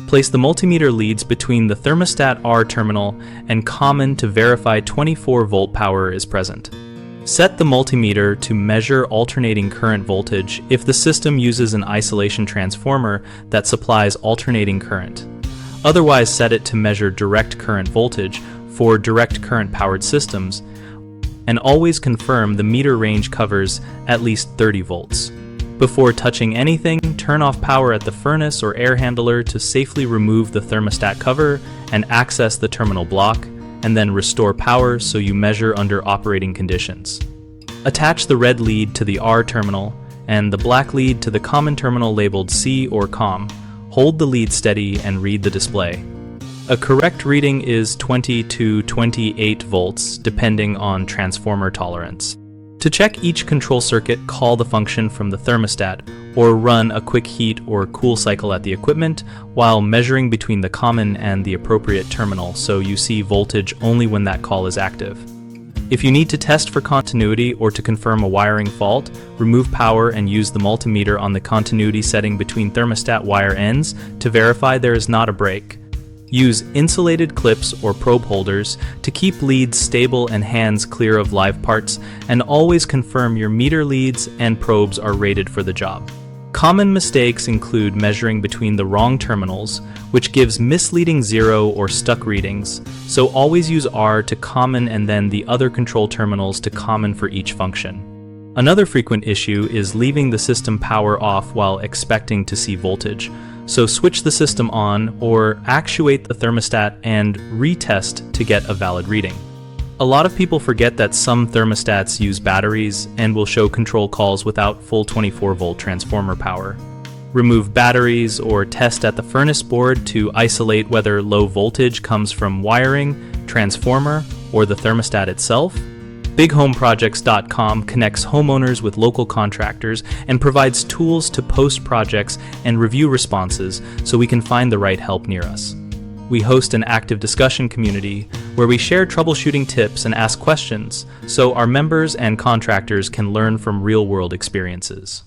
Place the multimeter leads between the Thermostat R terminal and common to verify 24-volt power is present. Set the multimeter to measure alternating current voltage if the system uses an isolation transformer that supplies alternating current. Otherwise, set it to measure direct current voltage for direct current powered systems, and always confirm the meter range covers at least 30 volts. Before touching anything, turn off power at the furnace or air handler to safely remove the thermostat cover and access the terminal block, and then restore power so you measure under operating conditions. Attach the red lead to the R terminal and the black lead to the common terminal labeled C or COM. Hold the lead steady and read the display. A correct reading is 20 to 28 volts depending on transformer tolerance. To check each control circuit, call the function from the thermostat or run a quick heat or cool cycle at the equipment while measuring between the common and the appropriate terminal so you see voltage only when that call is active. If you need to test for continuity or to confirm a wiring fault, remove power and use the multimeter on the continuity setting between thermostat wire ends to verify there is not a break. Use insulated clips or probe holders to keep leads stable and hands clear of live parts, and always confirm your meter leads and probes are rated for the job. Common mistakes include measuring between the wrong terminals, which gives misleading zero or stuck readings, so always use R to common and then the other control terminals to common for each function. Another frequent issue is leaving the system power off while expecting to see voltage. So switch the system on or actuate the thermostat and retest to get a valid reading. A lot of people forget that some thermostats use batteries and will show control calls without full 24-volt transformer power. Remove batteries or test at the furnace board to isolate whether low voltage comes from wiring, transformer, or the thermostat itself. BigHomeProjects.com connects homeowners with local contractors and provides tools to post projects and review responses so we can find the right help near us. We host an active discussion community where we share troubleshooting tips and ask questions so our members and contractors can learn from real-world experiences.